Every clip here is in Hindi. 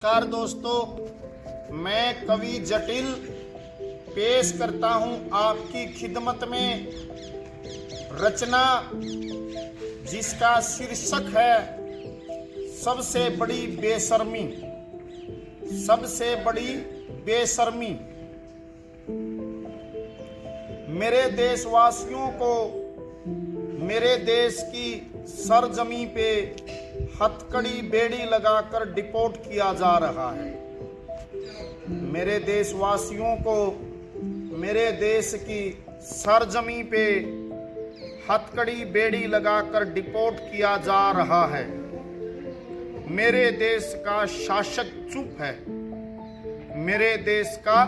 नमस्कार दोस्तों, मैं कवि जटिल पेश करता हूं आपकी खिदमत में रचना जिसका शीर्षक है सबसे बड़ी बेशर्मी। सबसे बड़ी बेशर्मी। मेरे देशवासियों को मेरे देश की सरजमी पे हथकड़ी बेड़ी लगाकर डिपोर्ट किया जा रहा है। मेरे देशवासियों को मेरे देश की सरजमी पे हथकड़ी बेड़ी लगाकर डिपोर्ट किया जा रहा है। मेरे देश का शासक चुप है। मेरे देश का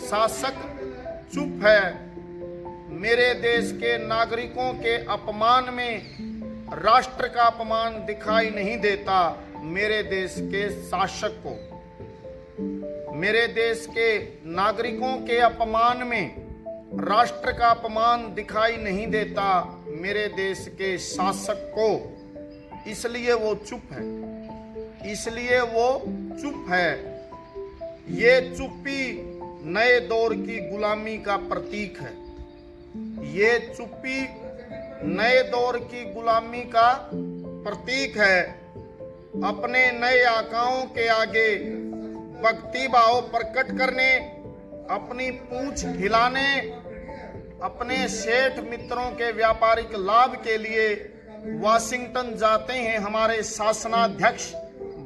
शासक चुप है। मेरे देश के नागरिकों के अपमान में राष्ट्र का अपमान दिखाई नहीं देता। मेरे देश के शासक को मेरे देश के नागरिकों के अपमान में राष्ट्र का अपमान दिखाई नहीं देता। मेरे देश के शासक को इसलिए वो चुप है। इसलिए वो चुप है। ये चुप्पी नए दौर की गुलामी का प्रतीक है। ये चुप्पी नए दौर की गुलामी का प्रतीक है। अपने नए आकाओं के आगे भक्ति भाव प्रकट करने, अपनी पूंछ हिलाने, अपने सेठ मित्रों के व्यापारिक लाभ के लिए वाशिंगटन जाते हैं हमारे शासनाध्यक्ष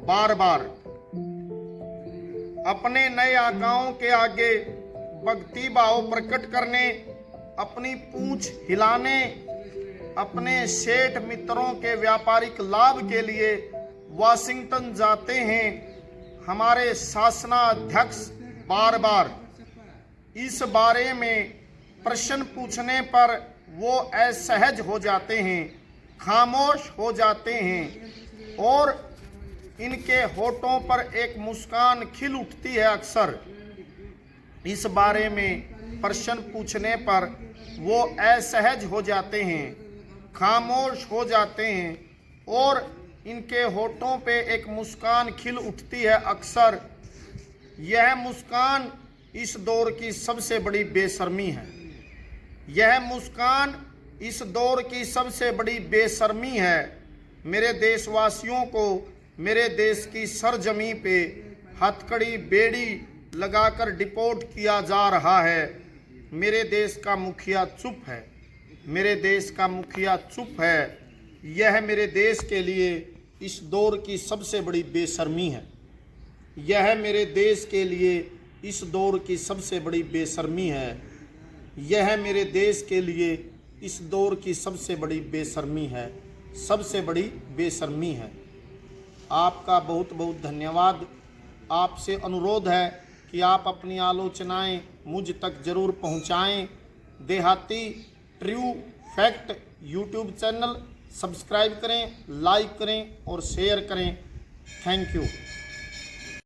बार बार। अपने नए आकाओं के आगे भक्ति भाव प्रकट करने, अपनी पूंछ हिलाने, अपने सेठ मित्रों के व्यापारिक लाभ के लिए वाशिंगटन जाते हैं हमारे शासनाध्यक्ष बार बार। इस बारे में प्रश्न पूछने पर वो असहज हो जाते हैं, खामोश हो जाते हैं और इनके होठों पर एक मुस्कान खिल उठती है अक्सर। इस बारे में प्रश्न पूछने पर वो असहज हो जाते हैं, खामोश हो जाते हैं और इनके होठों पे एक मुस्कान खिल उठती है अक्सर। यह मुस्कान इस दौर की सबसे बड़ी बेशर्मी है। यह मुस्कान इस दौर की सबसे बड़ी बेशर्मी है। मेरे देशवासियों को मेरे देश की सरजमी पे हथकड़ी बेड़ी लगाकर डिपोर्ट किया जा रहा है। मेरे देश का मुखिया चुप है। मेरे देश का मुखिया चुप है। यह मेरे देश के लिए इस दौर की सबसे बड़ी बेशर्मी है। यह मेरे देश के लिए इस दौर की सबसे बड़ी बेशर्मी है। यह मेरे देश के लिए इस दौर की सबसे बड़ी बेशर्मी है। सबसे बड़ी बेशर्मी है। आपका बहुत बहुत धन्यवाद। आपसे अनुरोध है कि आप अपनी आलोचनाएं मुझ तक जरूर पहुंचाएं। देहाती true fact YouTube channel subscribe करें, लाइक करें और शेयर करें। Thank you.